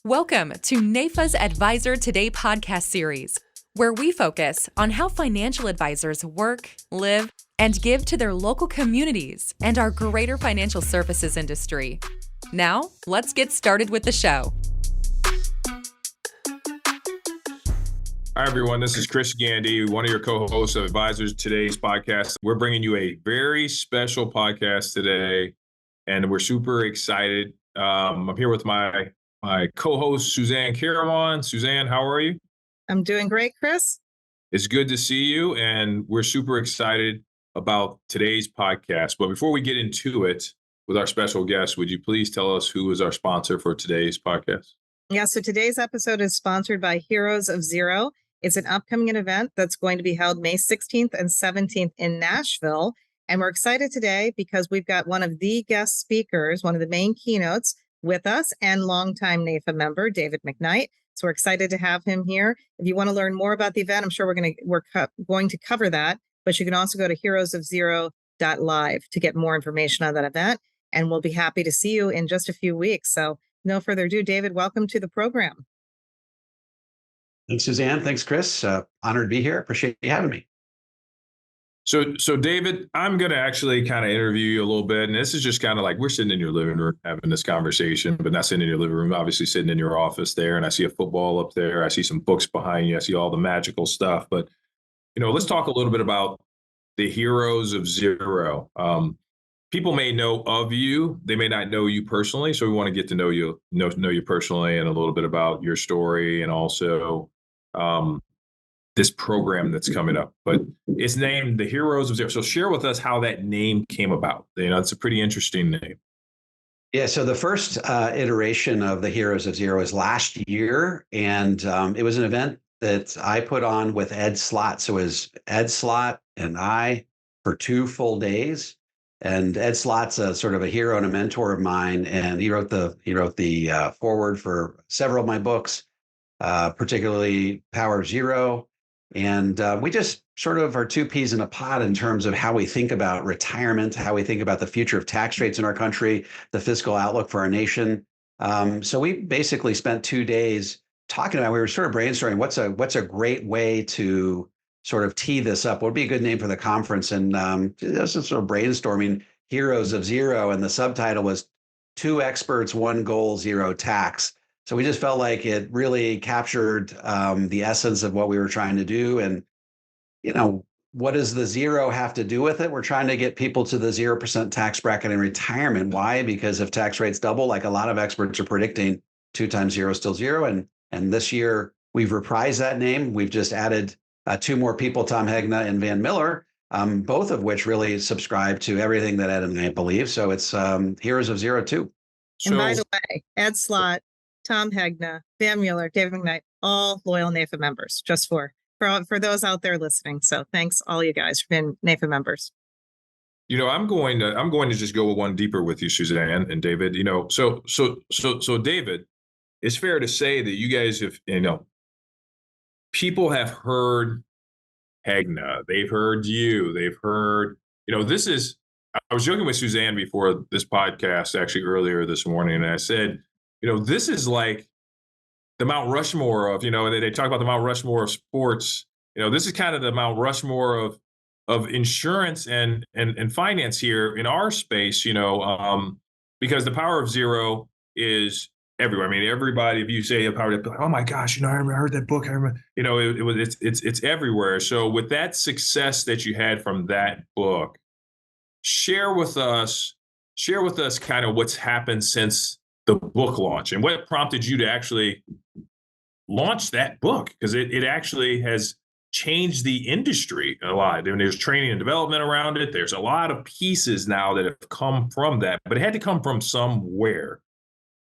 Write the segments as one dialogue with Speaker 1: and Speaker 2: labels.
Speaker 1: Welcome to NAIFA's Advisor Today podcast series, where we focus on how financial advisors work, live, and give to their local communities and our greater financial services industry. Now, let's get started with the show.
Speaker 2: Hi, everyone. This is Chris Gandy, one of your co-hosts of Advisors Today's podcast. We're bringing you a very special podcast today, and we're super excited. I'm here with my co-host, Suzanne Carawan. Suzanne, how are you?
Speaker 3: I'm doing great, Chris.
Speaker 2: It's good to see you, and we're super excited about today's podcast. But before we get into it with our special guest, would you please tell us who is our sponsor for today's podcast?
Speaker 3: Yeah, so today's episode is sponsored by Heroes of Zero. It's an upcoming event that's going to be held May 16th and 17th in Nashville. And we're excited today because we've got one of the guest speakers, one of the main keynotes with us, and longtime NAIFA member, David McKnight. So we're excited to have him here. If you want to learn more about the event, I'm sure we're going to cover that. But you can also go to heroesofzero.live to get more information on that event. And we'll be happy to see you in just a few weeks. So no further ado, David, welcome to the program.
Speaker 4: Thanks, Suzanne. Thanks, Chris. Honored to be here. Appreciate you having me.
Speaker 2: So David, I'm going to actually kind of interview you a little bit. And this is just kind of like we're sitting in your living room having this conversation, but not sitting in your living room, obviously sitting in your office there. And I see a football up there. I see some books behind you. I see all the magical stuff. But, let's talk a little bit about the Heroes of Zero. People may know of you. They may not know you personally. So we want to get to know you personally and a little bit about your story and also this program that's coming up. But it's named the Heroes of Zero. So share with us how that name came about. It's a pretty interesting name.
Speaker 4: Yeah, so the first iteration of the Heroes of Zero is last year. And it was an event that I put on with Ed Slott. So it was Ed Slott and I for 2 full days. And Ed Slott's a sort of a hero and a mentor of mine. And he wrote the foreword for several of my books, particularly Power of Zero. And we just sort of are 2 peas in a pod in terms of how we think about retirement, how we think about the future of tax rates in our country, the fiscal outlook for our nation. So we basically spent 2 days talking about, we were sort of brainstorming what's a great way to sort of tee this up. What would be a good name for the conference? And this is sort of brainstorming Heroes of Zero. And the subtitle was 2 experts, 1 goal, 0 tax. So we just felt like it really captured the essence of what we were trying to do. And, what does the zero have to do with it? We're trying to get people to the 0% tax bracket in retirement. Why? Because if tax rates double, like a lot of experts are predicting, 2 times 0 is still 0. And this year we've reprised that name. We've just added 2 more people, Tom Hegna and Van Miller, both of which really subscribe to everything that Ed and I believe. So it's Heroes of Zero too.
Speaker 3: And by the way, Ed Slott, Tom Hegna, Van Mueller, David McKnight, all loyal NAIFA members, just for those out there listening. So thanks all you guys for being NAIFA members.
Speaker 2: I'm going to just go one deeper with you, Suzanne and David. So David, it's fair to say that you guys have, people have heard Hegna, they've heard you, they've heard, I was joking with Suzanne before this podcast, actually earlier this morning, and I said, this is like the Mount Rushmore of, they talk about the Mount Rushmore of sports. This is kind of the Mount Rushmore of insurance and finance here in our space, because the Power of Zero is everywhere. I mean, everybody, if you say a power, oh my gosh, I heard that book. I remember, it's everywhere. So with that success that you had from that book, share with us kind of what's happened since the book launch and what prompted you to actually launch that book, because it actually has changed the industry a lot. I mean, there's training and development around it. There's a lot of pieces now that have come from that, but it had to come from somewhere.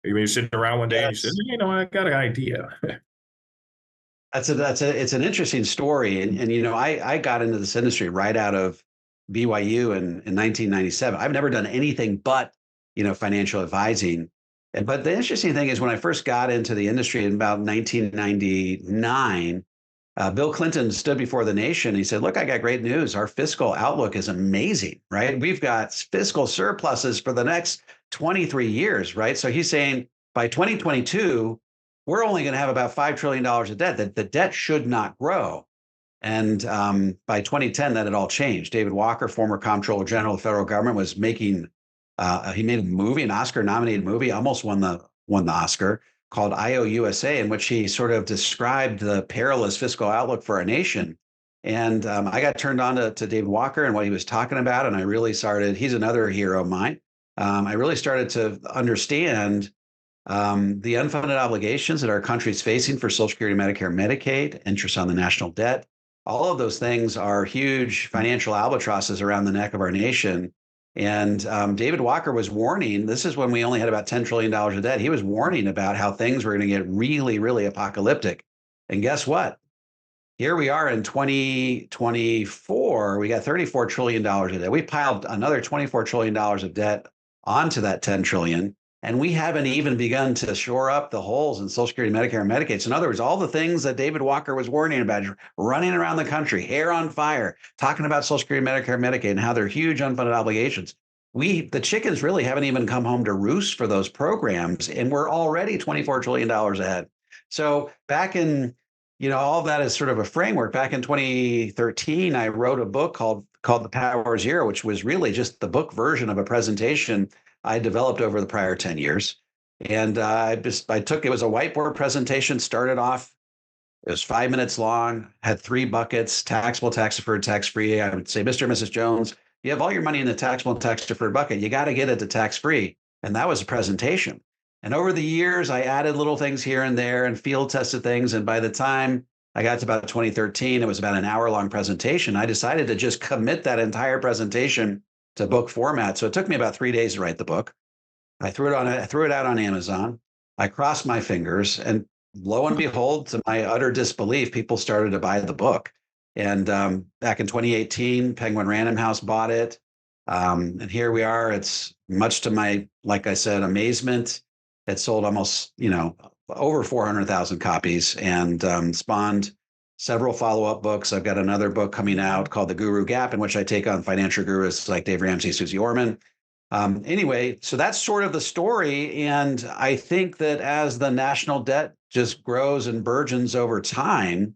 Speaker 2: You're sitting around one day and you said, I got an idea.
Speaker 4: It's an interesting story. And I got into this industry right out of BYU in 1997. I've never done anything but, financial advising. But the interesting thing is when I first got into the industry in about 1999, Bill Clinton stood before the nation. He said, look, I got great news. Our fiscal outlook is amazing, right? We've got fiscal surpluses for the next 23 years, right? So he's saying by 2022, we're only going to have about $5 trillion of debt. That the debt should not grow. And by 2010, that had all changed. David Walker, former Comptroller General of the federal government, was making he made a movie, an Oscar-nominated movie, almost won the Oscar, called IOUSA, in which he sort of described the perilous fiscal outlook for our nation. And I got turned on to David Walker and what he was talking about, and I really started. He's another hero of mine. I really started to understand the unfunded obligations that our country is facing for Social Security, Medicare, Medicaid, interest on the national debt. All of those things are huge financial albatrosses around the neck of our nation. And David Walker was warning, this is when we only had about $10 trillion of debt. He was warning about how things were going to get really, really apocalyptic. And guess what? Here we are in 2024, we got $34 trillion of debt. We piled another $24 trillion of debt onto that 10 trillion. And we haven't even begun to shore up the holes in Social Security, Medicare, and Medicaid. So in other words, all the things that David Walker was warning about, running around the country, hair on fire, talking about Social Security, Medicare, and Medicaid, and how they're huge unfunded obligations. The chickens really haven't even come home to roost for those programs, and we're already $24 trillion ahead. So back in, all of that is sort of a framework. Back in 2013, I wrote a book called The Power of Zero, which was really just the book version of a presentation I developed over the prior 10 years. And it was a whiteboard presentation, started off, it was 5 minutes long, had 3 buckets: taxable, tax-deferred, tax-free. I would say, Mr. and Mrs. Jones, you have all your money in the taxable and tax-deferred bucket. You got to get it to tax-free. And that was a presentation. And over the years, I added little things here and there and field tested things. And by the time I got to about 2013, it was about an hour-long presentation. I decided to just commit that entire presentation to book format. So it took me about 3 days to write the book. I threw it out on Amazon. I crossed my fingers, and lo and behold, to my utter disbelief, people started to buy the book. And back in 2018, Penguin Random House bought it. And here we are. It's much to my, like I said, amazement. It sold almost, over 400,000 copies and spawned several follow-up books. I've got another book coming out called The Guru Gap, in which I take on financial gurus like Dave Ramsey, Susie Orman. Anyway, so that's sort of the story. And I think that as the national debt just grows and burgeons over time,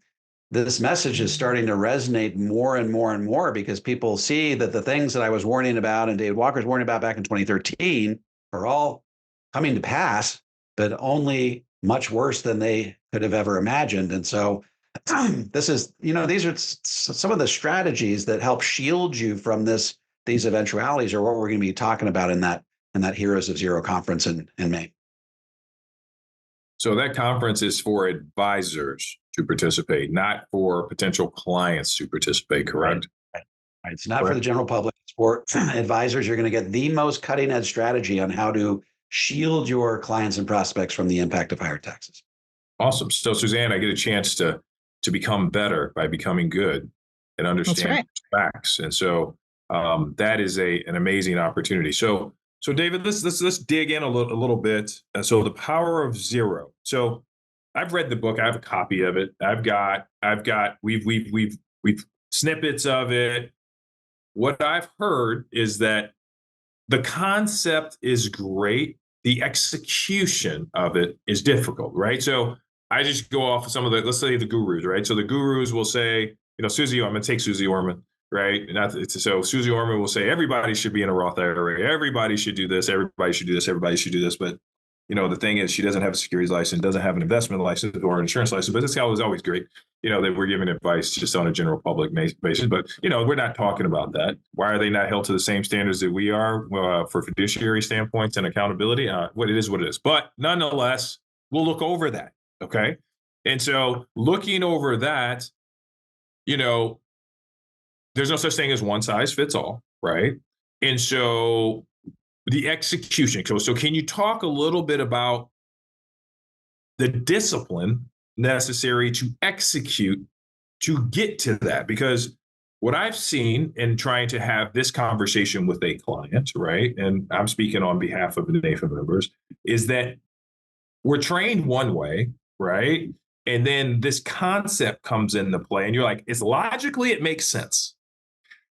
Speaker 4: this message is starting to resonate more and more and more, because people see that the things that I was warning about and David Walker's warning about back in 2013 are all coming to pass, but only much worse than they could have ever imagined. And so this is, these are some of the strategies that help shield you from these eventualities, are what we're going to be talking about in that Heroes of Zero conference in May.
Speaker 2: So that conference is for advisors to participate, not for potential clients to participate, correct?
Speaker 4: Right. It's not for the general public. It's for advisors. You're going to get the most cutting edge strategy on how to shield your clients and prospects from the impact of higher taxes.
Speaker 2: Awesome. So Suzanne, I get a chance to become better by becoming good and understand facts. And so that is an amazing opportunity. So David, let's dig in a little bit. So The Power of Zero. So I've read the book. I have a copy of it. We've snippets of it. What I've heard is that the concept is great. The execution of it is difficult, right? So I just go off of some of let's say the gurus, right? So the gurus will say, Susie, I'm going to take Susie Orman, right? So Susie Orman will say, everybody should be in a Roth IRA. Everybody should do this. Everybody should do this. Everybody should do this. But, the thing is, she doesn't have a securities license, doesn't have an investment license or an insurance license. But this was always great, that we're giving advice just on a general public basis. But, we're not talking about that. Why are they not held to the same standards that we are for fiduciary standpoints and accountability? What it is. But nonetheless, we'll look over that. Okay. And so looking over that, there's no such thing as one size fits all, right? And so the execution. So can you talk a little bit about the discipline necessary to execute to get to that? Because what I've seen in trying to have this conversation with a client, right, and I'm speaking on behalf of the NAIFA members, is that we're trained one way, right? And then this concept comes into play and you're like, it makes sense.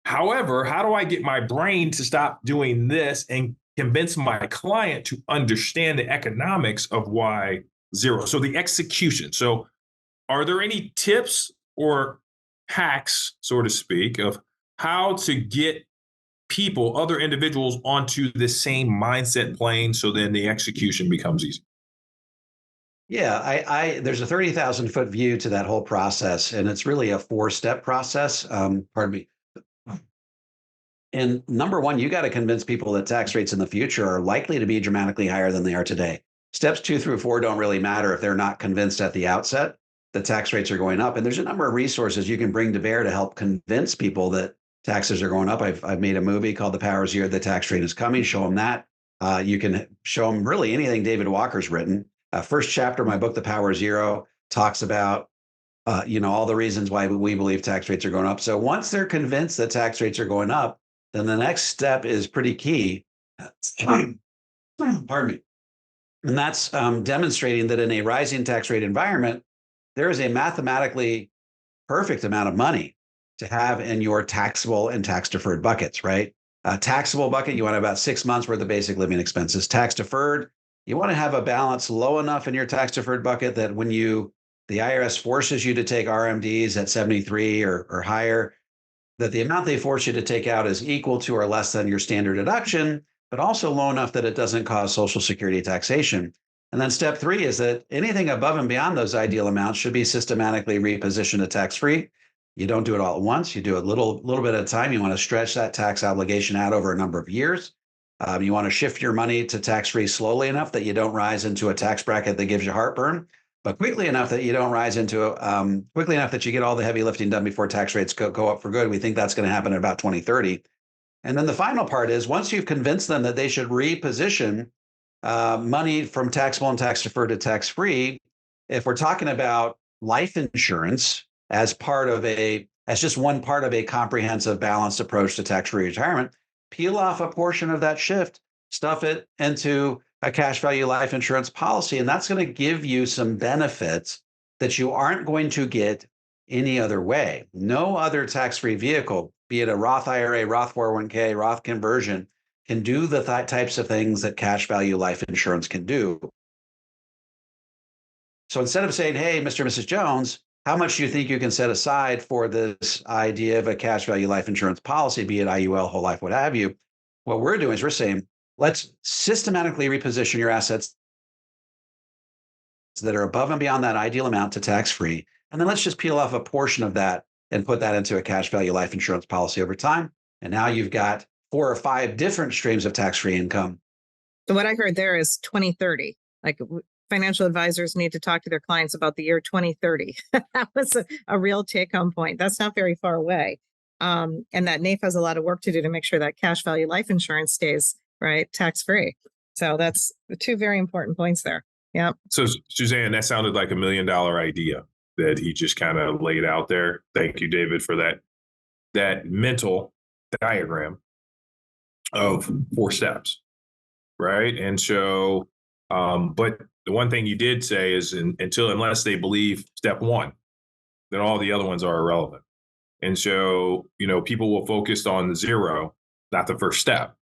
Speaker 2: However, how do I get my brain to stop doing this and convince my client to understand the economics of why zero. So the execution. So are there any tips or hacks, so to speak, of how to get people, other individuals onto the same mindset plane so then the execution becomes easy?
Speaker 4: Yeah, I there's a 30,000 foot view to that whole process, and it's really a 4-step process. Pardon me. And number one, you got to convince people that tax rates in the future are likely to be dramatically higher than they are today. Steps 2 through 4 don't really matter if they're not convinced at the outset that tax rates are going up. And there's a number of resources you can bring to bear to help convince people that taxes are going up. I've made a movie called The Power is Here, The Tax Rate is Coming. Show them that. You can show them really anything David Walker's written. First chapter of my book, The Power Zero, talks about all the reasons why we believe tax rates are going up. So once they're convinced that tax rates are going up, then the next step is pretty key. Pardon me. And that's demonstrating that in a rising tax rate environment, there is a mathematically perfect amount of money to have in your taxable and tax deferred buckets, right? A taxable bucket, you want about 6 months worth of basic living expenses. Tax deferred, you want to have a balance low enough in your tax deferred bucket that when the IRS forces you to take RMDs at 73 or higher, that the amount they force you to take out is equal to or less than your standard deduction, but also low enough that it doesn't cause Social Security taxation. And then step 3 is that anything above and beyond those ideal amounts should be systematically repositioned to tax-free. You don't do it all at once. You do it little bit at a time. You want to stretch that tax obligation out over a number of years. You want to shift your money to tax-free slowly enough that you don't rise into a tax bracket that gives you heartburn, but quickly enough that you don't rise into quickly enough that you get all the heavy lifting done before tax rates go up for good. We think that's going to happen in about 2030. And then the final part is once you've convinced them that they should reposition money from taxable and tax deferred to tax free, if we're talking about life insurance as just one part of a comprehensive, balanced approach to tax free retirement, peel off a portion of that shift, stuff it into a cash value life insurance policy, and that's going to give you some benefits that you aren't going to get any other way. No other tax-free vehicle, be it a Roth IRA, Roth 401k, Roth conversion, can do the types of things that cash value life insurance can do. So instead of saying, hey, Mr. and Mrs. Jones, how much do you think you can set aside for this idea of a cash value life insurance policy, be it IUL, whole life, what have you? What we're doing is we're saying, let's systematically reposition your assets that are above and beyond that ideal amount to tax-free. And then let's just peel off a portion of that and put that into a cash value life insurance policy over time. And now you've got 4 or 5 different streams of tax-free income.
Speaker 3: So what I heard there is 2030. Like financial advisors need to talk to their clients about the year 2030. That was a real take-home point. That's not very far away. And that NAIFA has a lot of work to do to make sure that cash value life insurance stays right tax-free. So that's the 2 very important points there. Yeah.
Speaker 2: So Suzanne, that sounded like $1 million idea that he just kind of laid out there. Thank you, David, for that mental diagram of 4 steps, right? And so, but the one thing you did say is unless they believe step 1, then all the other ones are irrelevant. And so, people will focus on the 0, not the first step,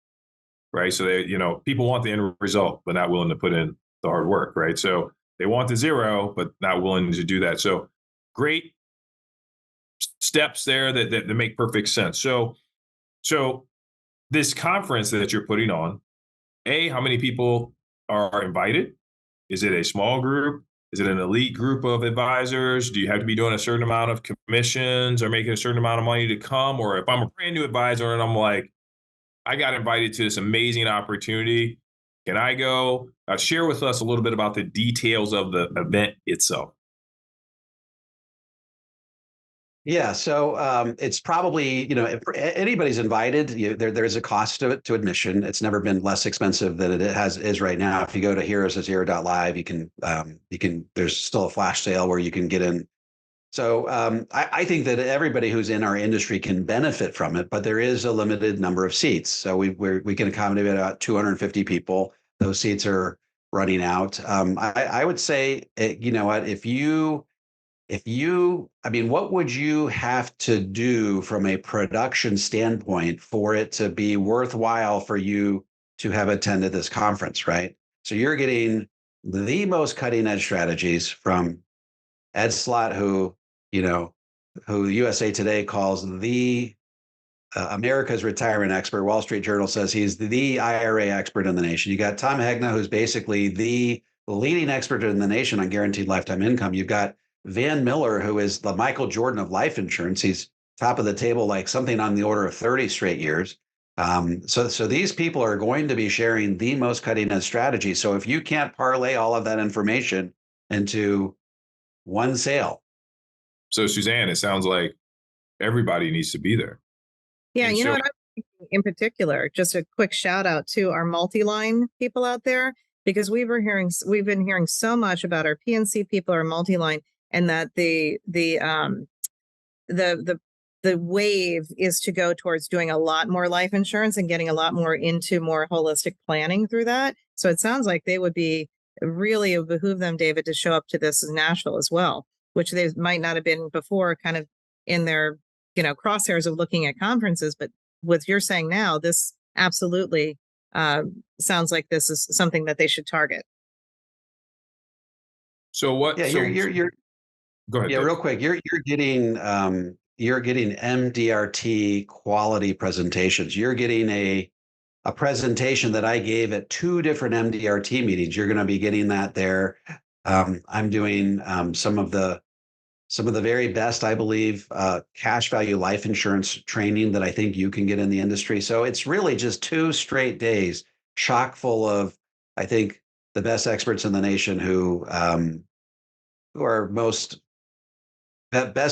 Speaker 2: right? So they, people want the end result, but not willing to put in the hard work, right? So they want the 0, but not willing to do that. So great steps there that make perfect sense. So this conference that you're putting on, how many people are invited? Is it a small group? Is it an elite group of advisors? Do you have to be doing a certain amount of commissions or making a certain amount of money to come? Or if I'm a brand new advisor and I'm like, I got invited to this amazing opportunity, can I go? Share with us a little bit about the details of the event itself.
Speaker 4: Yeah, so it's probably, if anybody's invited, there's a cost to it, to admission. It's never been less expensive than it is right now. If you go to heroesofzero.live, you can, there's still a flash sale where you can get in. So I think that everybody who's in our industry can benefit from it, but there is a limited number of seats. So we can accommodate about 250 people. Those seats are running out. I would say, what would you have to do from a production standpoint for it to be worthwhile for you to have attended this conference, right? So you're getting the most cutting edge strategies from Ed Slott, who USA Today calls the America's retirement expert. Wall Street Journal says he's the IRA expert in the nation. You got Tom Hegna, who's basically the leading expert in the nation on guaranteed lifetime income. You've got Van Miller, who is the Michael Jordan of life insurance. He's top of the table, like something on the order of 30 straight years. So these people are going to be sharing the most cutting edge strategy. So if you can't parlay all of that information into one sale.
Speaker 2: So Suzanne, it sounds like everybody needs to be there.
Speaker 3: Yeah,
Speaker 2: And
Speaker 3: you know
Speaker 2: so-
Speaker 3: what I'm thinking in particular, just a quick shout out to our multi-line people out there, because we've been hearing so much about our PNC people, our multi-line, and that the wave is to go towards doing a lot more life insurance and getting a lot more into more holistic planning through that. So it sounds like they would be really, it would behoove them, David, to show up to this in Nashville as well, which they might not have been before, kind of in their crosshairs of looking at conferences. But what you're saying now, this absolutely sounds like this is something that they should target.
Speaker 2: So what?
Speaker 4: Yeah,
Speaker 2: so,
Speaker 4: you're
Speaker 2: go ahead.
Speaker 4: yeah,
Speaker 2: Dave.
Speaker 4: real quick. You're getting MDRT quality presentations. You're getting a presentation that I gave at 2 different MDRT meetings. You're going to be getting that there. I'm doing some of the very best, I believe, cash value life insurance training that I think you can get in the industry. So it's really just 2 straight days, chock full of, I think, the best experts in the nation who are best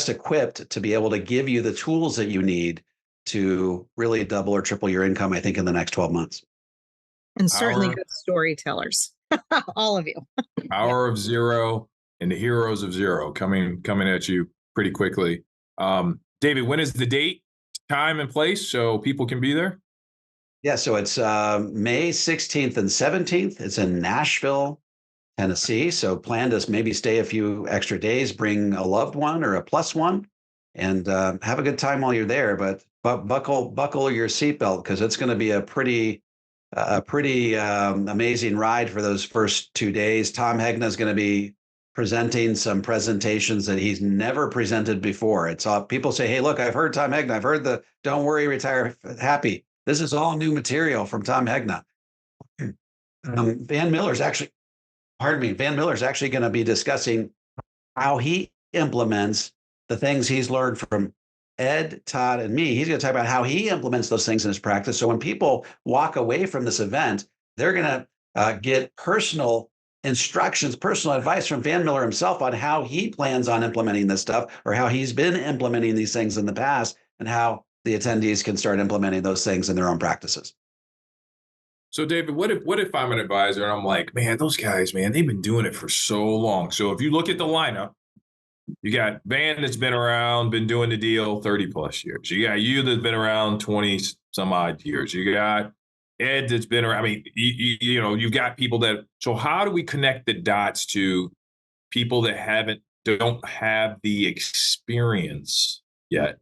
Speaker 4: equipped to be able to give you the tools that you need to really double or triple your income, I think, in the next 12 months.
Speaker 3: And certainly good storytellers, all of you.
Speaker 2: Power of Zero and the Heroes of Zero coming at you pretty quickly. David, when is the date, time, and place so people can be there?
Speaker 4: Yeah, so it's May 16th and 17th. It's in Nashville, Tennessee. So plan to maybe stay a few extra days, bring a loved one or a plus one, and have a good time while you're there. But buckle your seatbelt, because it's going to be a pretty amazing ride for those first 2 days. Tom Hegna is going to be presenting some presentations that he's never presented before. It's all people say, "Hey, look, I've heard Tom Hegna. I've heard the Don't Worry, Retire Happy." This is all new material from Tom Hegna. Van Miller's actually going to be discussing how he implements the things he's learned from Ed, Todd, and me. He's going to talk about how he implements those things in his practice. So when people walk away from this event, they're going to get personal instructions, personal advice from Van Miller himself on how he plans on implementing this stuff, or how he's been implementing these things in the past, and how the attendees can start implementing those things in their own practices.
Speaker 2: So David, what if I'm an advisor and I'm like, man, those guys, man, they've been doing it for so long. So if you look at the lineup, you got Van that's been around, been doing the deal 30 plus years. You got you that's been around 20 some odd years. You got Ed that's been around. I mean, you've got people that. So how do we connect the dots to people that don't have the experience yet,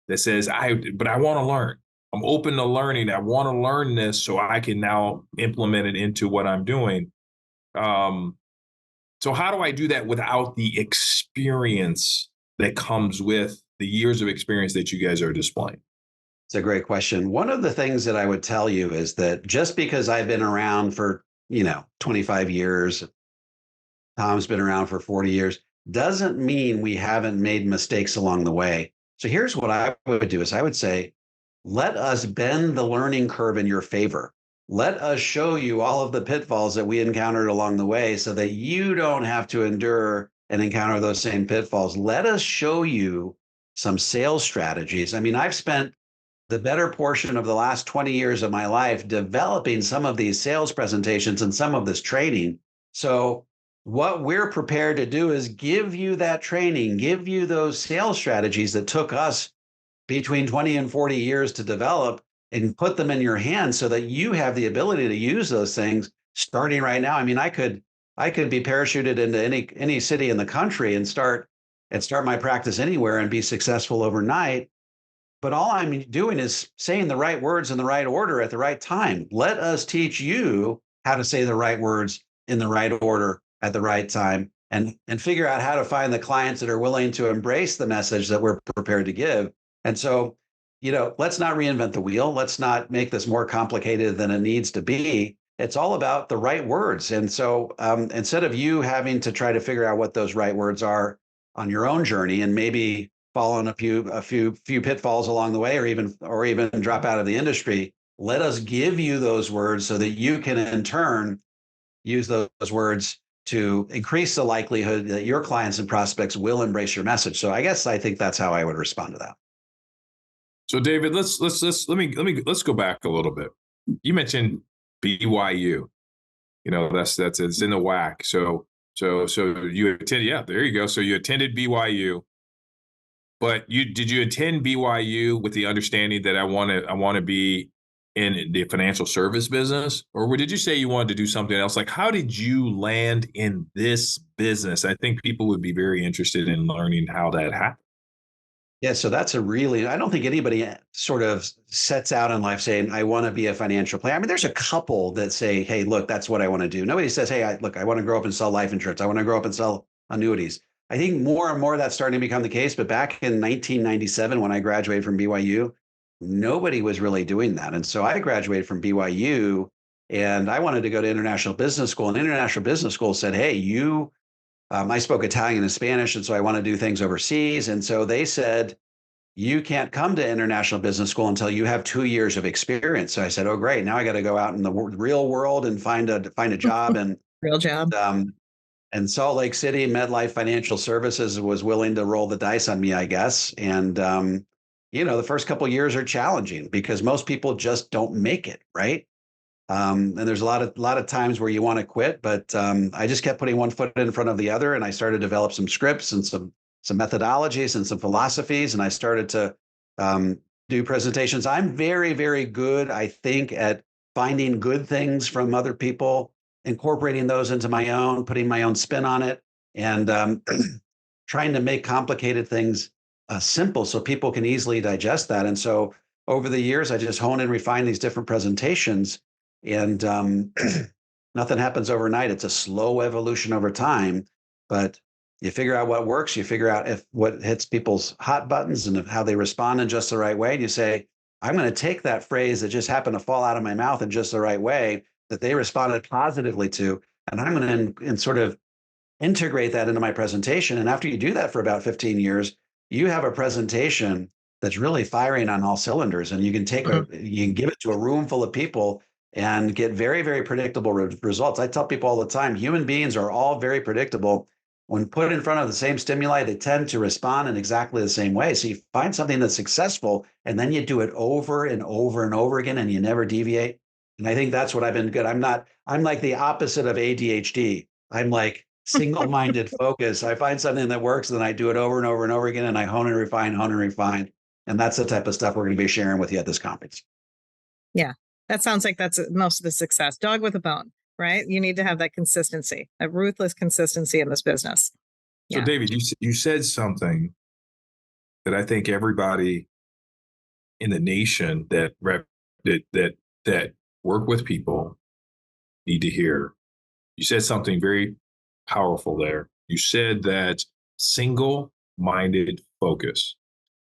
Speaker 2: that says, but I want to learn. I'm open to learning. I want to learn this so I can now implement it into what I'm doing. So how do I do that without the experience that comes with the years of experience that you guys are displaying?
Speaker 4: It's a great question. One of the things that I would tell you is that just because I've been around for, 25 years, Tom's been around for 40 years, doesn't mean we haven't made mistakes along the way. So here's what I would do is I would say, let us bend the learning curve in your favor. Let us show you all of the pitfalls that we encountered along the way so that you don't have to endure and encounter those same pitfalls. Let us show you some sales strategies. I mean, I've spent the better portion of the last 20 years of my life developing some of these sales presentations and some of this training. So what we're prepared to do is give you that training, give you those sales strategies that took us between 20 and 40 years to develop, and put them in your hands so that you have the ability to use those things starting right now. I mean, I could be parachuted into any city in the country and start my practice anywhere and be successful overnight. But all I'm doing is saying the right words in the right order at the right time. Let us teach you how to say the right words in the right order at the right time, and figure out how to find the clients that are willing to embrace the message that we're prepared to give. And so, let's not reinvent the wheel. Let's not make this more complicated than it needs to be. It's all about the right words. And so instead of you having to try to figure out what those right words are on your own journey and maybe fall in a few pitfalls along the way, or even drop out of the industry, let us give you those words so that you can in turn use those words to increase the likelihood that your clients and prospects will embrace your message. So I think that's how I would respond to that.
Speaker 2: So David, let's go back a little bit. You mentioned BYU. That's it's in the WAC. So you attended, yeah, there you go. So you attended BYU, but did you attend BYU with the understanding that I want to be in the financial service business, or did you say you wanted to do something else? Like, how did you land in this business? I think people would be very interested in learning how that happened.
Speaker 4: Yeah, so that's I don't think anybody sort of sets out in life saying, I want to be a financial planner. I mean, there's a couple that say, hey, look, that's what I want to do. Nobody says, hey, I want to grow up and sell life insurance. I want to grow up and sell annuities. I think more and more that's starting to become the case. But back in 1997, when I graduated from BYU, nobody was really doing that. And so I graduated from BYU and I wanted to go to International Business School. And International Business School said, hey, I spoke Italian and Spanish, and so I want to do things overseas. And so they said, you can't come to International Business School until you have 2 years of experience. So I said, oh, great. Now I got to go out in the real world and find a job. And
Speaker 3: real job.
Speaker 4: And Salt Lake City, MetLife Financial Services was willing to roll the dice on me, I guess. And, the first couple of years are challenging because most people just don't make it, right? And there's a lot of times where you want to quit, but I just kept putting one foot in front of the other, and I started to develop some scripts and some methodologies and some philosophies, and I started to do presentations. I'm very, very good, I think, at finding good things from other people, incorporating those into my own, putting my own spin on it, and trying to make complicated things simple so people can easily digest that. And so over the years, I just hone and refine these different presentations. And nothing happens overnight. It's a slow evolution over time, but you figure out what works. You figure out what hits people's hot buttons and how they respond in just the right way. And you say, I'm going to take that phrase that just happened to fall out of my mouth in just the right way that they responded positively to, and I'm going to sort of integrate that into my presentation. And after you do that for about 15 years, you have a presentation that's really firing on all cylinders, and you can you can give it to a room full of people and get very, very predictable results. I tell people all the time, human beings are all very predictable. When put in front of the same stimuli, they tend to respond in exactly the same way. So you find something that's successful, and then you do it over and over and over again, and you never deviate. And I think that's what I've been good. I'm like the opposite of ADHD. I'm like single-minded focus. I find something that works, and then I do it over and over and over again, and I hone and refine. And that's the type of stuff we're going to be sharing with you at this conference.
Speaker 3: Yeah. That sounds like that's most of the success. Dog with a bone, right? You need to have that consistency, a ruthless consistency in this business.
Speaker 2: Yeah. So David, you said something that I think everybody in the nation that work with people need to hear. You said something very powerful there. You said that single-minded focus.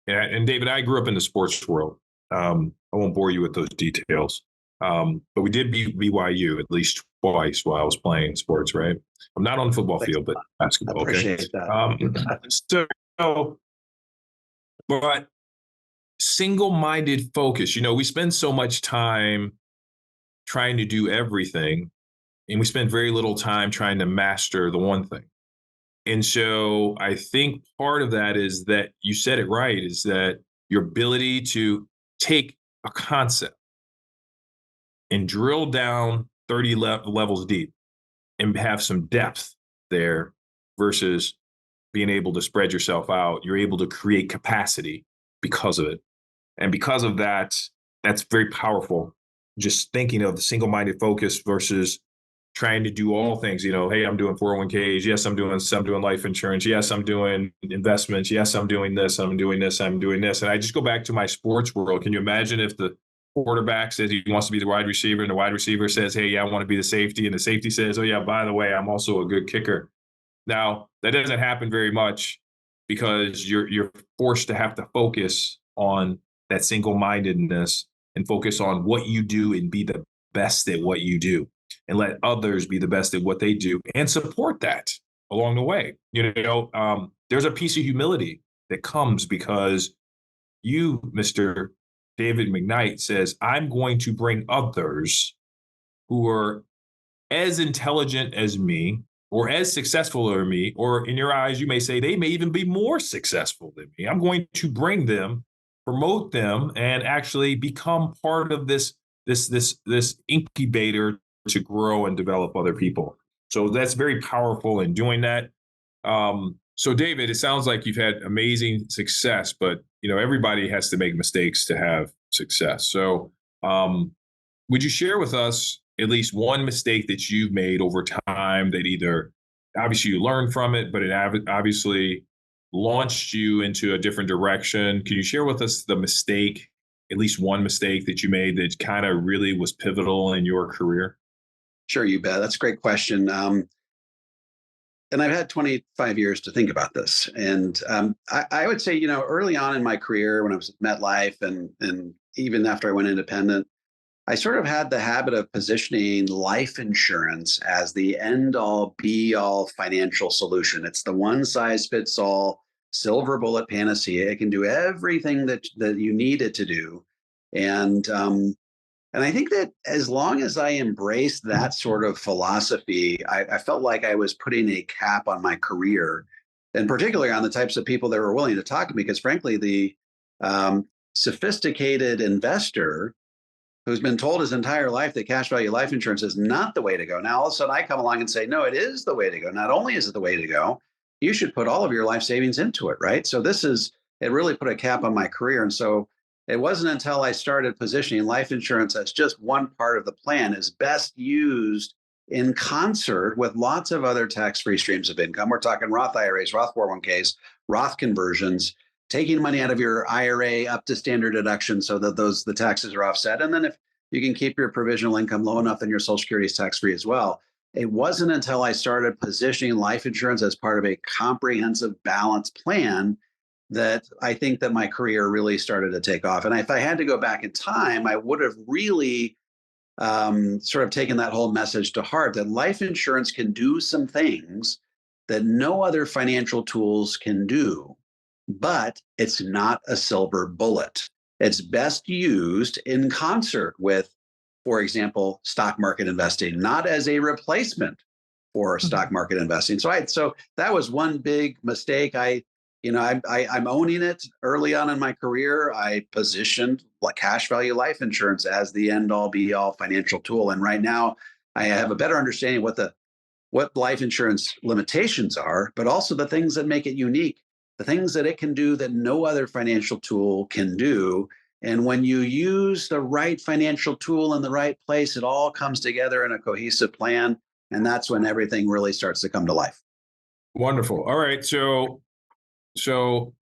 Speaker 2: And David, I grew up in the sports world. I won't bore you with those details, but we did beat BYU at least twice while I was playing sports, right? I'm not on the football field, but basketball.
Speaker 4: I appreciate that.
Speaker 2: But single-minded focus, we spend so much time trying to do everything, and we spend very little time trying to master the one thing. And so I think part of that is that you said it right, is that your ability to take a concept and drill down 30 levels deep and have some depth there versus being able to spread yourself out. You're able to create capacity because of it. And because of that, that's very powerful. Just thinking of the single-minded focus versus trying to do all things, hey, I'm doing 401ks. Yes, I'm doing life insurance. Yes, I'm doing investments. Yes, I'm doing this. I'm doing this. I'm doing this. And I just go back to my sports world. Can you imagine if the quarterback says he wants to be the wide receiver, and the wide receiver says, hey, yeah, I want to be the safety. And the safety says, oh, yeah, by the way, I'm also a good kicker. Now, that doesn't happen very much because you're forced to have to focus on that single-mindedness and focus on what you do and be the best at what you do and let others be the best at what they do and support that along the way. There's a piece of humility that comes because you, Mr. David McKnight, says, I'm going to bring others who are as intelligent as me or as successful as me, or in your eyes, you may say they may even be more successful than me. I'm going to bring them, promote them, and actually become part of this incubator to grow and develop other people. So that's very powerful in doing that. So David, it sounds like you've had amazing success, but everybody has to make mistakes to have success. So would you share with us at least one mistake that you've made over time that either obviously you learned from it, but it obviously launched you into a different direction? Can you share with us the mistake, at least one mistake that you made that kind of really was pivotal in your career?
Speaker 4: Sure, you bet. That's a great question. And I've had 25 years to think about this. And I would say, early on in my career, when I was at MetLife and even after I went independent, I sort of had the habit of positioning life insurance as the end-all, be-all financial solution. It's the one-size-fits-all silver bullet panacea. It can do everything that you need it to do. And I think that as long as I embraced that sort of philosophy, I felt like I was putting a cap on my career, and particularly on the types of people that were willing to talk to me. Because frankly, the sophisticated investor who's been told his entire life that cash value life insurance is not the way to go. Now, all of a sudden I come along and say, no, it is the way to go. Not only is it the way to go, you should put all of your life savings into it, right? So it really put a cap on my career. And so it wasn't until I started positioning life insurance as just one part of the plan is best used in concert with lots of other tax-free streams of income. We're talking Roth IRAs, Roth 401ks, Roth conversions, taking money out of your IRA up to standard deduction so that the taxes are offset. And then if you can keep your provisional income low enough, then your Social Security is tax-free as well. It wasn't until I started positioning life insurance as part of a comprehensive balanced plan that I think that my career really started to take off. And if I had to go back in time, I would have really sort of taken that whole message to heart, that life insurance can do some things that no other financial tools can do. But it's not a silver bullet. It's best used in concert with, for example, stock market investing, not as a replacement for stock market investing. So that was one big mistake. I'm owning it. Early on in my career, I positioned cash value life insurance as the end all be all financial tool. And right now I have a better understanding what life insurance limitations are, but also the things that make it unique. The things that it can do that no other financial tool can do. And when you use the right financial tool in the right place, it all comes together in a cohesive plan. And that's when everything really starts to come to life.
Speaker 2: Wonderful. All right. So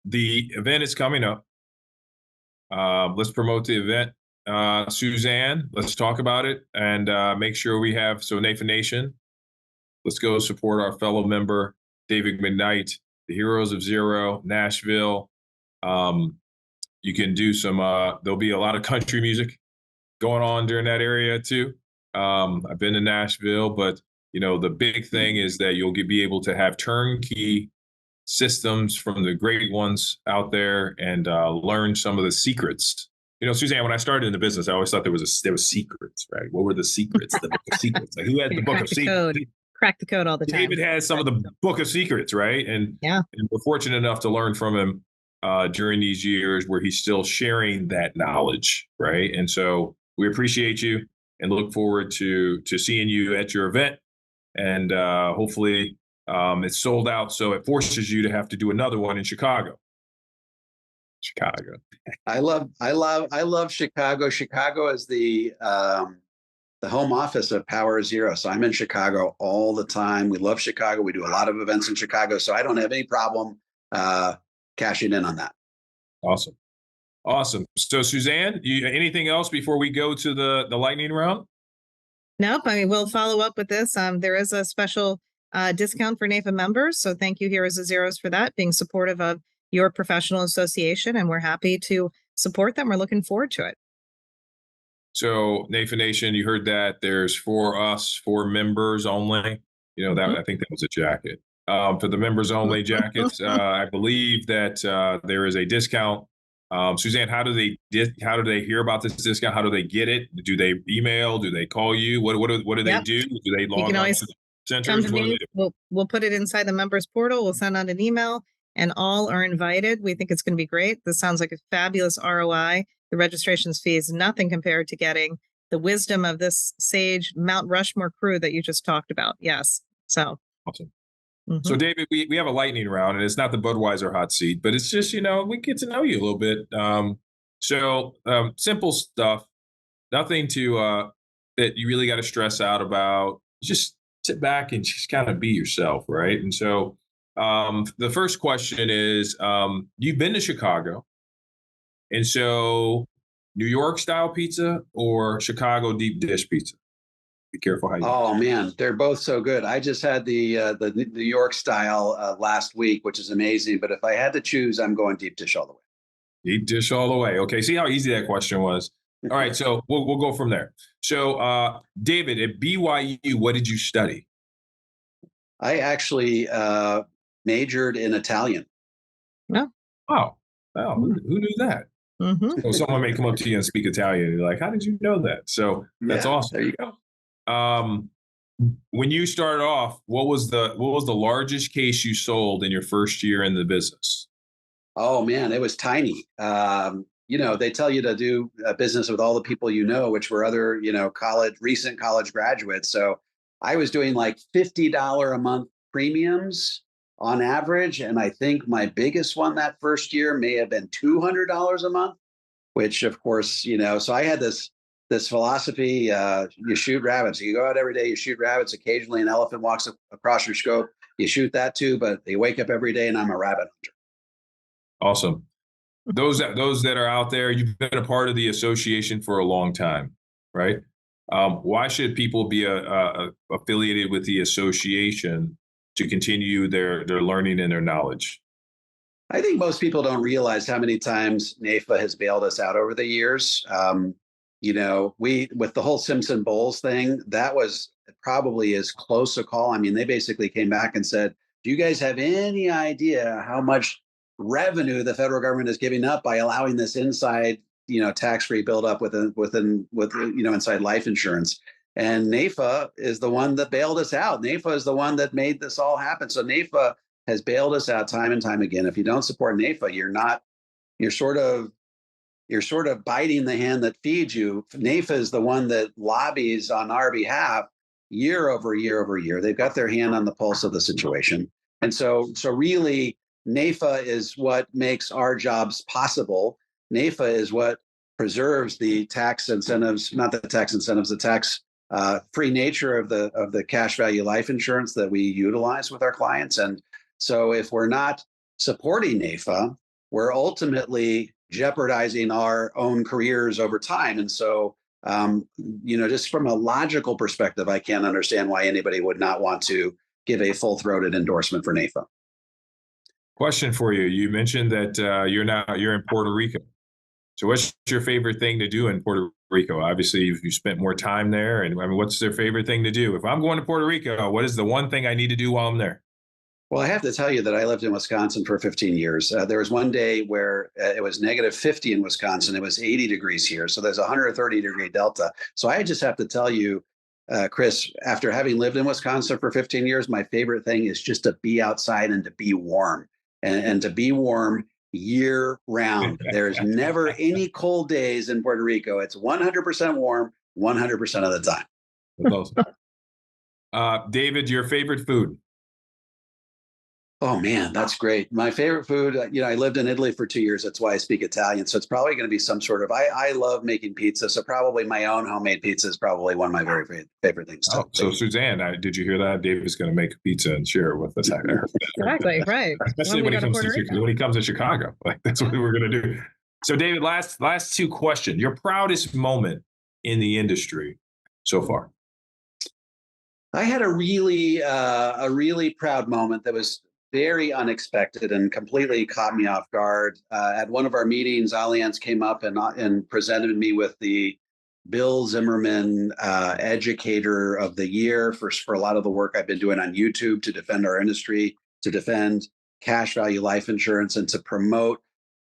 Speaker 2: the event is coming up. Let's promote the event. Suzanne, let's talk about it and make sure we have, NAIFA Nation, let's go support our fellow member, David McKnight, the Heroes of Zero, Nashville. You can do some, there'll be a lot of country music going on during that area too. I've been to Nashville, but the big thing is that you'll be able to have turnkey systems from the great ones out there and learn some of the secrets. Suzanne, when I started in the business, I always thought there was secrets, right? What were the secrets? The book of secrets. Like who had the book of secrets?
Speaker 3: Crack the code all the time.
Speaker 2: David has some of the book of secrets, right? And we're fortunate enough to learn from him during these years where he's still sharing that knowledge, right? And so we appreciate you and look forward to seeing you at your event. And hopefully it's sold out, so it forces you to have to do another one in Chicago.
Speaker 4: I love Chicago. Chicago is the home office of Power Zero. So I'm in Chicago all the time. We love Chicago. We do a lot of events in Chicago. So I don't have any problem cashing in on that.
Speaker 2: Awesome. Awesome. So Suzanne, anything else before we go to the lightning round?
Speaker 3: Nope. I mean, we'll follow up with this. There is a special discount for NAIFA members. So thank you, Heroes of Zeros, for that, being supportive of your professional association. And we're happy to support them. We're looking forward to it.
Speaker 2: So NAIFA Nation, you heard that. There's for members only. I think that was a jacket. For the members only jackets, I believe that there is a discount. Suzanne, how do they hear about this discount? How do they get it? Do they email? Do they call you? What do they do? Do they log on to the centers? What do they do?
Speaker 3: We'll put it inside the members portal. We'll send out an email, and all are invited. We think it's going to be great. This sounds like a fabulous ROI. The registration's fee is nothing compared to getting the wisdom of this sage Mount Rushmore crew that you just talked about. Yes. So
Speaker 2: awesome. So David, we have a lightning round, and it's not the Budweiser hot seat, but it's just, we get to know you a little bit. Simple stuff, nothing to that you really got to stress out about. Just sit back and just kind of be yourself, right? And so the first question is, you've been to Chicago, and so New York style pizza or Chicago deep dish pizza? Be careful how you.
Speaker 4: Oh man, they're both so good. I just had the New York style last week, which is amazing. But if I had to choose, I'm going deep dish all the way.
Speaker 2: Deep dish all the way. Okay, see how easy that question was. All right, so we'll go from there. So David, at BYU, what did you study?
Speaker 4: I actually majored in Italian.
Speaker 3: No.
Speaker 2: Oh, who knew that? So someone may come up to you and speak Italian. You're like, how did you know that? So that's awesome.
Speaker 4: There you go.
Speaker 2: When you started off, what was the largest case you sold in your first year in the business?
Speaker 4: Oh man, it was tiny. They tell you to do business with all the people which were other, recent college graduates. So I was doing like $50 a month premiums on average. And I think my biggest one that first year may have been $200 a month, which of course, so I had this philosophy, you shoot rabbits. You go out every day, you shoot rabbits. Occasionally an elephant walks across your scope. You shoot that too, but you wake up every day and I'm a rabbit hunter.
Speaker 2: Awesome. Those that are out there, you've been a part of the association for a long time, right? Why should people be affiliated with the association to continue their learning and their knowledge?
Speaker 4: I think most people don't realize how many times NAIFA has bailed us out over the years. With the whole Simpson Bowles thing, that was probably as close a call. I mean, they basically came back and said, do you guys have any idea how much revenue the federal government is giving up by allowing this inside, tax-free buildup inside life insurance? And NAIFA is the one that bailed us out. NAIFA is the one that made this all happen. So NAIFA has bailed us out time and time again. If you don't support NAIFA, you're sort of biting the hand that feeds you. NAIFA is the one that lobbies on our behalf year over year over year. They've got their hand on the pulse of the situation. And so really, NAIFA is what makes our jobs possible. NAIFA is what preserves the tax incentives, not the tax incentives, the tax free nature of the cash value life insurance that we utilize with our clients. And so if we're not supporting NAIFA, we're ultimately jeopardizing our own careers over time. And so, just from a logical perspective, I can't understand why anybody would not want to give a full-throated endorsement for NAIFA.
Speaker 2: Question for you. You mentioned that you're in Puerto Rico. So what's your favorite thing to do in Puerto Rico? Obviously, you spent more time there. And I mean, what's their favorite thing to do? If I'm going to Puerto Rico, what is the one thing I need to do while I'm there?
Speaker 4: Well, I have to tell you that I lived in Wisconsin for 15 years. There was one day where it was negative 50 in Wisconsin. It was 80 degrees here. So there's a 130-degree delta. So I just have to tell you, Chris, after having lived in Wisconsin for 15 years, my favorite thing is just to be outside and to be warm and to be warm year round. There's never any cold days in Puerto Rico. It's 100% warm 100% of the time.
Speaker 2: That's awesome. David, your favorite food?
Speaker 4: Oh man, that's great. My favorite food, I lived in Italy for 2 years. That's why I speak Italian. So it's probably going to be some sort of, I love making pizza. So probably my own homemade pizza is probably one of my very favorite things.
Speaker 2: So Suzanne, did you hear that? David's going to make a pizza and share it with us.
Speaker 3: Exactly, right.
Speaker 2: Especially when he comes to Chicago. Like that's what we're going to do. So David, last two questions. Your proudest moment in the industry so far?
Speaker 4: I had a really proud moment that was very unexpected and completely caught me off guard. At one of our meetings, Allianz came up and presented me with the Bill Zimmerman Educator of the Year for a lot of the work I've been doing on YouTube to defend our industry, to defend cash value life insurance, and to promote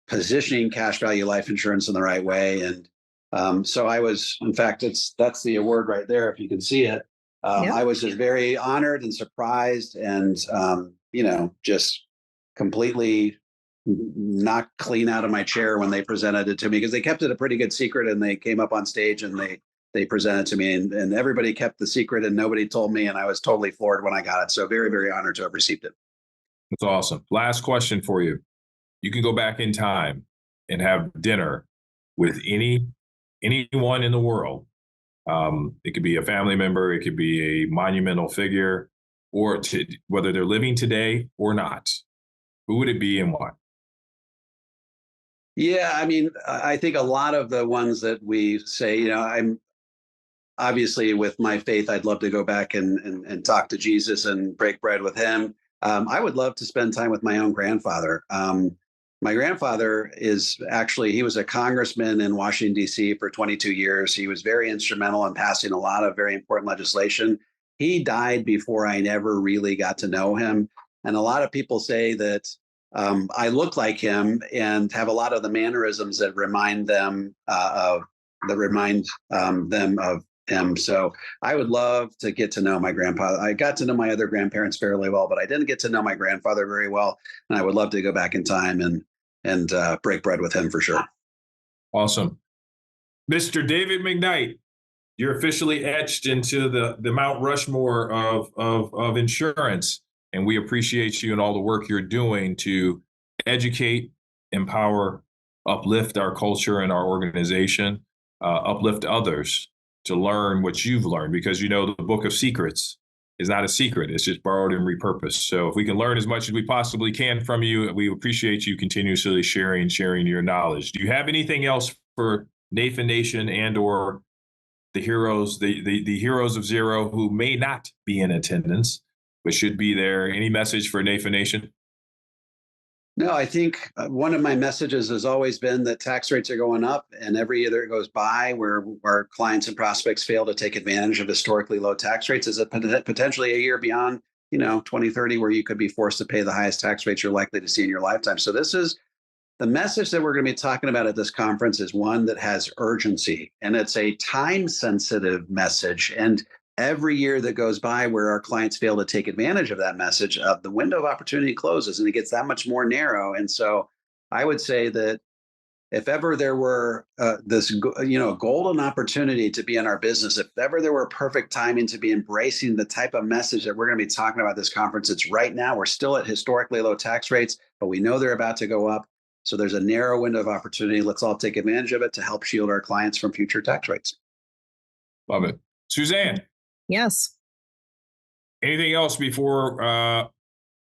Speaker 4: positioning cash value life insurance in the right way. And so I was, in fact, that's the award right there, if you can see it.
Speaker 3: Yep.
Speaker 4: I was just very honored and surprised and, just completely knocked clean out of my chair when they presented it to me, because they kept it a pretty good secret, and they came up on stage and they presented to me, and everybody kept the secret and nobody told me. And I was totally floored when I got it. So very, very honored to have received it.
Speaker 2: That's awesome. Last question for you. You can go back in time and have dinner with anyone in the world. It could be a family member, it could be a monumental figure, or whether they're living today or not. Who would it be and why?
Speaker 4: Yeah, I mean, I think a lot of the ones that we say, I'm obviously, with my faith, I'd love to go back and talk to Jesus and break bread with him. I would love to spend time with my own grandfather. My grandfather he was a congressman in Washington, D.C. for 22 years. He was very instrumental in passing a lot of very important legislation. He died before I never really got to know him. And a lot of people say that I look like him and have a lot of the mannerisms that remind them of him. So I would love to get to know my grandpa. I got to know my other grandparents fairly well, but I didn't get to know my grandfather very well. And I would love to go back in time and break bread with him for sure.
Speaker 2: Awesome. Mr. David McKnight, you're officially etched into the Mount Rushmore of insurance. And we appreciate you and all the work you're doing to educate, empower, uplift our culture and our organization, uplift others to learn what you've learned, because the book of secrets is not a secret. It's just borrowed and repurposed. So if we can learn as much as we possibly can from you, we appreciate you continuously sharing your knowledge. Do you have anything else for NAIFA Nation and or the heroes, the heroes of zero who may not be in attendance, but should be there? Any message for NAIFA Nation?
Speaker 4: No, I think one of my messages has always been that tax rates are going up, and every year that goes by where our clients and prospects fail to take advantage of historically low tax rates is potentially a year beyond, 2030, where you could be forced to pay the highest tax rates you're likely to see in your lifetime. So this is the message that we're going to be talking about at this conference, is one that has urgency, and it's a time-sensitive message. And every year that goes by where our clients fail to take advantage of that message, the window of opportunity closes and it gets that much more narrow. And so I would say that if ever there were this golden opportunity to be in our business, if ever there were perfect timing to be embracing the type of message that we're going to be talking about this conference, it's right now. We're still at historically low tax rates, but we know they're about to go up. So there's a narrow window of opportunity. Let's all take advantage of it to help shield our clients from future tax rates.
Speaker 2: Love it. Suzanne.
Speaker 3: Yes.
Speaker 2: Anything else before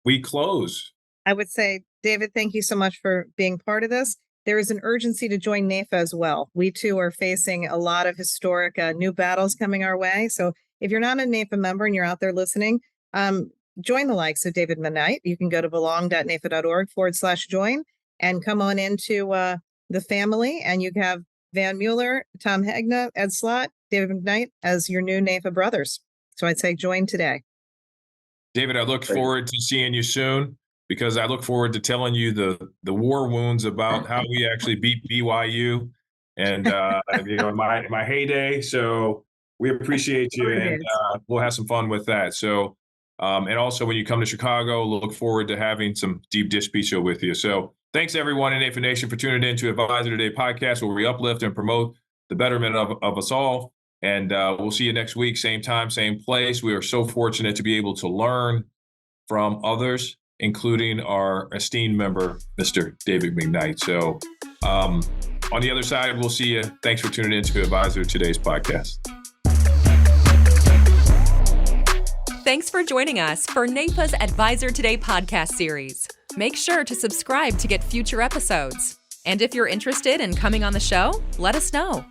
Speaker 2: we close?
Speaker 3: I would say, David, thank you so much for being part of this. There is an urgency to join NAIFA as well. We too are facing a lot of historic new battles coming our way. So if you're not a NAIFA member and you're out there listening, join the likes of David McKnight. You can go to belong.naifa.org/join and come on into the family. And you have Van Mueller, Tom Hegna, Ed Slott, David McKnight as your new NAIFA brothers. So I'd say join today.
Speaker 2: David, I look forward to seeing you soon, because I look forward to telling you the war wounds about how we actually beat BYU and my heyday. So we appreciate you, and we'll have some fun with that. So and also when you come to Chicago, look forward to having some deep dish pizza with you. So thanks everyone in NAIFA Nation for tuning in to Advisor Today podcast, where we uplift and promote the betterment of us all. And we'll see you next week, same time, same place. We are so fortunate to be able to learn from others, including our esteemed member, Mr. David McKnight. So on the other side, we'll see you. Thanks for tuning in to Advisor Today's podcast.
Speaker 1: Thanks for joining us for NAIFA's Advisor Today podcast series. Make sure to subscribe to get future episodes. And if you're interested in coming on the show, let us know.